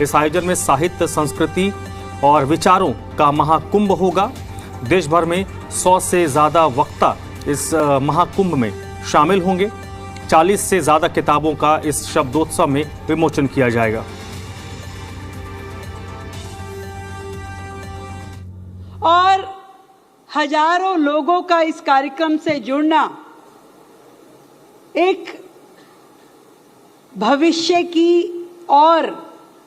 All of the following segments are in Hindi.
इस आयोजन में साहित्य, संस्कृति और विचारों का महाकुंभ होगा। देश भर में 100 से ज्यादा वक्ता इस महाकुंभ में शामिल होंगे। 40 से ज्यादा किताबों का इस शब्दोत्सव में विमोचन किया जाएगा। और हजारों लोगों का इस कार्यक्रम से जुड़ना एक भविष्य की और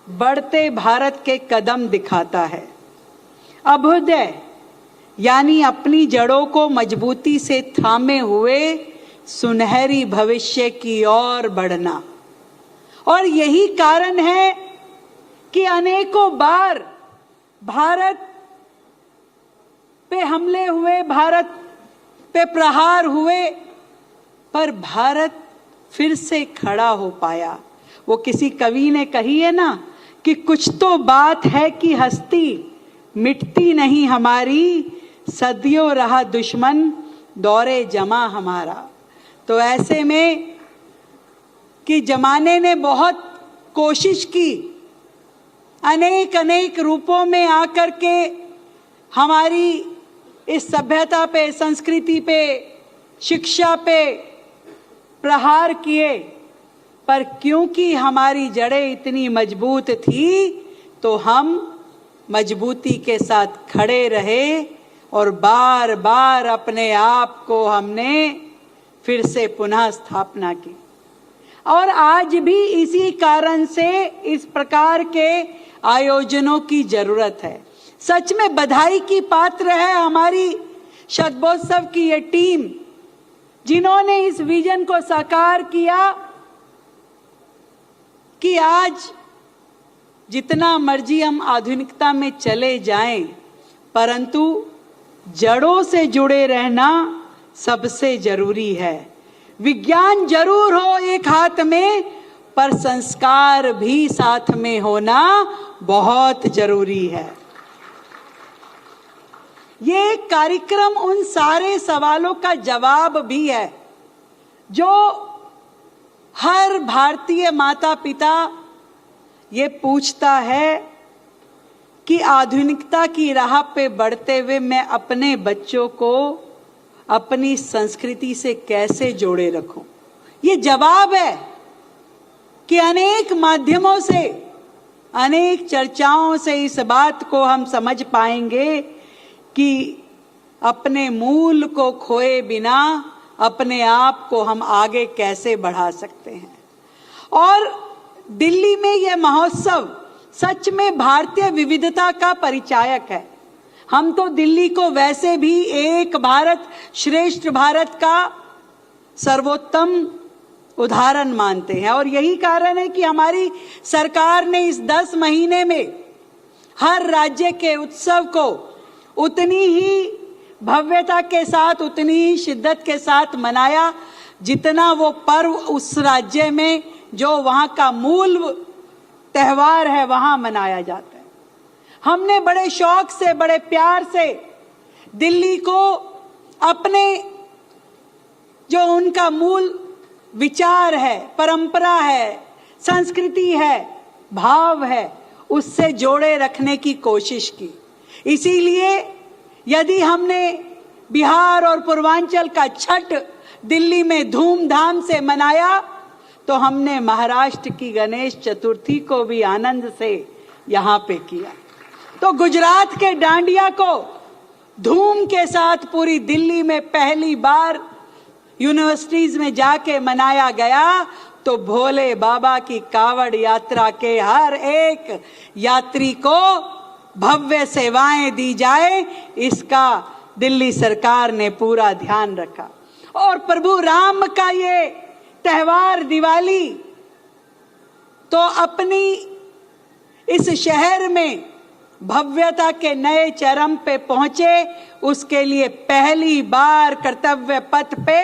बढ़ते भारत के कदम दिखाता है। अभ्युदय यानी अपनी जड़ों को मजबूती से थामे हुए सुनहरी भविष्य की ओर बढ़ना। और यही कारण है कि अनेकों बार भारत पे हमले हुए, भारत पे प्रहार हुए, पर भारत फिर से खड़ा हो पाया। वो किसी कवि ने कही है ना कि कुछ तो बात है कि हस्ती मिटती नहीं हमारी, सदियों रहा दुश्मन दौरे जमा हमारा। तो ऐसे में कि जमाने ने बहुत कोशिश की, अनेक अनेक रूपों में आकर के हमारी इस सभ्यता पे, संस्कृति पे, शिक्षा पे प्रहार किए, पर क्योंकि हमारी जड़ें इतनी मजबूत थी तो हम मजबूती के साथ खड़े रहे और बार बार अपने आप को हमने फिर से पुनः स्थापना की। और आज भी इसी कारण से इस प्रकार के आयोजनों की जरूरत है। सच में बधाई की पात्र है हमारी शतमहोत्सव की ये टीम, जिन्होंने इस विजन को साकार किया कि आज जितना मर्जी हम आधुनिकता में चले जाएं, परंतु जड़ों से जुड़े रहना सबसे जरूरी है। विज्ञान जरूर हो एक हाथ में, पर संस्कार भी साथ में होना बहुत जरूरी है। ये कार्यक्रम उन सारे सवालों का जवाब भी है जो हर भारतीय माता पिता ये पूछता है कि आधुनिकता की राह पे बढ़ते हुए मैं अपने बच्चों को अपनी संस्कृति से कैसे जोड़े रखूं। ये जवाब है कि अनेक माध्यमों से, अनेक चर्चाओं से इस बात को हम समझ पाएंगे कि अपने मूल को खोए बिना अपने आप को हम आगे कैसे बढ़ा सकते हैं। और दिल्ली में यह महोत्सव सच में भारतीय विविधता का परिचायक है। हम तो दिल्ली को वैसे भी एक भारत श्रेष्ठ भारत का सर्वोत्तम उदाहरण मानते हैं। और यही कारण है कि हमारी सरकार ने इस 10 महीने में हर राज्य के उत्सव को उतनी ही भव्यता के साथ, उतनी ही शिद्दत के साथ मनाया जितना वो पर्व उस राज्य में जो वहाँ का मूल त्योहार है वहाँ मनाया जाता है। हमने बड़े शौक से, बड़े प्यार से दिल्ली को अपने जो उनका मूल विचार है, परंपरा है, संस्कृति है, भाव है, उससे जोड़े रखने की कोशिश की। इसीलिए यदि हमने बिहार और पूर्वांचल का छठ दिल्ली में धूमधाम से मनाया, तो हमने महाराष्ट्र की गणेश चतुर्थी को भी आनंद से यहाँ पे किया। तो गुजरात के डांडिया को धूम के साथ पूरी दिल्ली में पहली बार यूनिवर्सिटीज में जाके मनाया गया। तो भोले बाबा की कावड़ यात्रा के हर एक यात्री को भव्य सेवाएं दी जाए, इसका दिल्ली सरकार ने पूरा ध्यान रखा। और प्रभु राम का ये त्योहार दिवाली तो अपनी इस शहर में भव्यता के नए चरम पे पहुंचे। उसके लिए पहली बार कर्तव्य पथ पे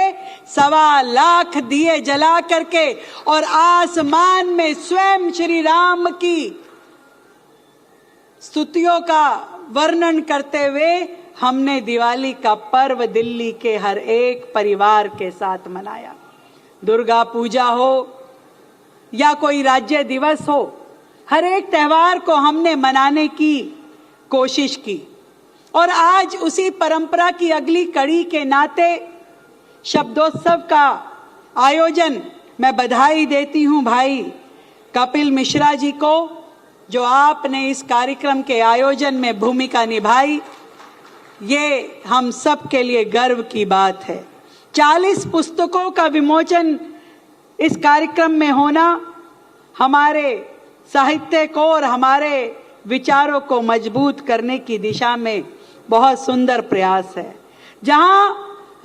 1.25 लाख दिए जला करके और आसमान में स्वयं श्री राम की स्तुतियों का वर्णन करते हुए हमने दिवाली का पर्व दिल्ली के हर एक परिवार के साथ मनाया। दुर्गा पूजा हो या कोई राज्य दिवस हो, हर एक त्योहार को हमने मनाने की कोशिश की और आज उसी परंपरा की अगली कड़ी के नाते शब्दोत्सव का आयोजन मैं बधाई देती हूं भाई कपिल मिश्रा जी को, जो आपने इस कार्यक्रम के आयोजन में भूमिका निभाई। ये हम सब के लिए गर्व की बात है। 40 पुस्तकों का विमोचन इस कार्यक्रम में होना हमारे साहित्य को और हमारे विचारों को मजबूत करने की दिशा में बहुत सुंदर प्रयास है। जहां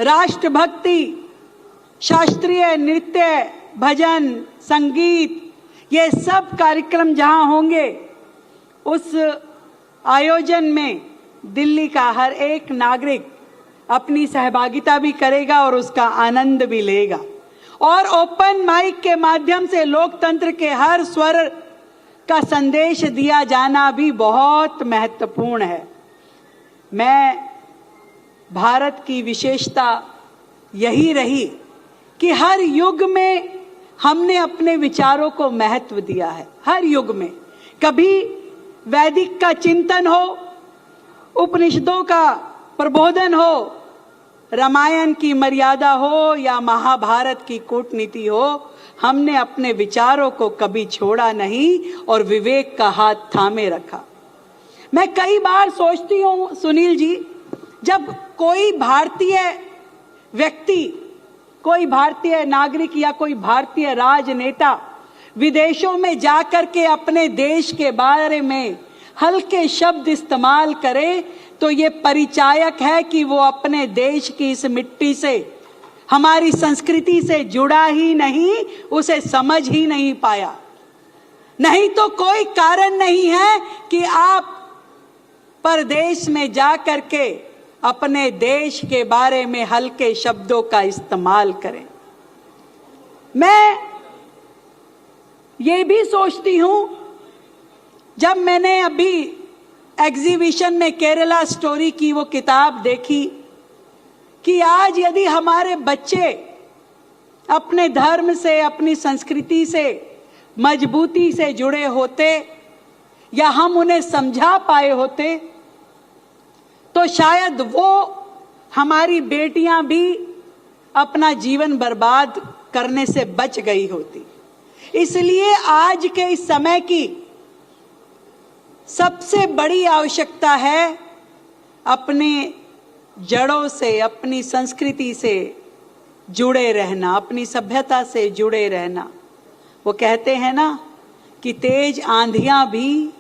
राष्ट्रभक्ति, शास्त्रीय नृत्य, भजन, संगीत, ये सब कार्यक्रम जहां होंगे, उस आयोजन में दिल्ली का हर एक नागरिक अपनी सहभागिता भी करेगा और उसका आनंद भी लेगा। और ओपन माइक के माध्यम से लोकतंत्र के हर स्वर का संदेश दिया जाना भी बहुत महत्वपूर्ण है। मैं भारत की विशेषता यही रही कि हर युग में हमने अपने विचारों को महत्व दिया है। हर युग में कभी वैदिक का चिंतन हो, उपनिषदों का प्रबोधन हो, रामायण की मर्यादा हो या महाभारत की कूटनीति हो, हमने अपने विचारों को कभी छोड़ा नहीं और विवेक का हाथ थामे रखा। मैं कई बार सोचती हूँ सुनील जी, जब कोई भारतीय व्यक्ति, कोई भारतीय नागरिक या कोई भारतीय राजनेता विदेशों में जाकर के अपने देश के बारे में हल्के शब्द इस्तेमाल करे, तो ये परिचायक है कि वो अपने देश की इस मिट्टी से, हमारी संस्कृति से जुड़ा ही नहीं, उसे समझ ही नहीं पाया। नहीं तो कोई कारण नहीं है कि आप परदेश में जाकर के अपने देश के बारे में हल्के शब्दों का इस्तेमाल करें। मैं ये भी सोचती हूं, जब मैंने अभी एग्जीबिशन में केरला स्टोरी की वो किताब देखी, कि आज यदि हमारे बच्चे अपने धर्म से, अपनी संस्कृति से मजबूती से जुड़े होते या हम उन्हें समझा पाए होते, तो शायद वो हमारी बेटियां भी अपना जीवन बर्बाद करने से बच गई होती। इसलिए आज के इस समय की सबसे बड़ी आवश्यकता है अपने जड़ों से, अपनी संस्कृति से जुड़े रहना, अपनी सभ्यता से जुड़े रहना। वो कहते हैं ना कि तेज आंधियां भी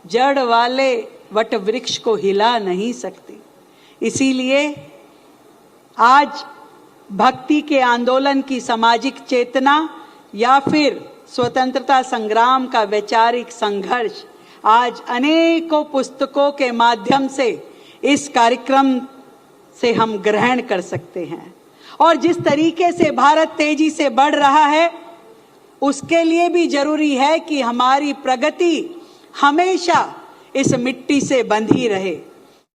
जड़ वाले वट वृक्ष को हिला नहीं सकती। इसीलिए आज भक्ति के आंदोलन की सामाजिक चेतना या फिर स्वतंत्रता संग्राम का वैचारिक संघर्ष आज अनेकों पुस्तकों के माध्यम से इस कार्यक्रम से हम ग्रहण कर सकते हैं। और जिस तरीके से भारत तेजी से बढ़ रहा है, उसके लिए भी जरूरी है कि हमारी प्रगति हमेशा इस मिट्टी से बंधी रहे।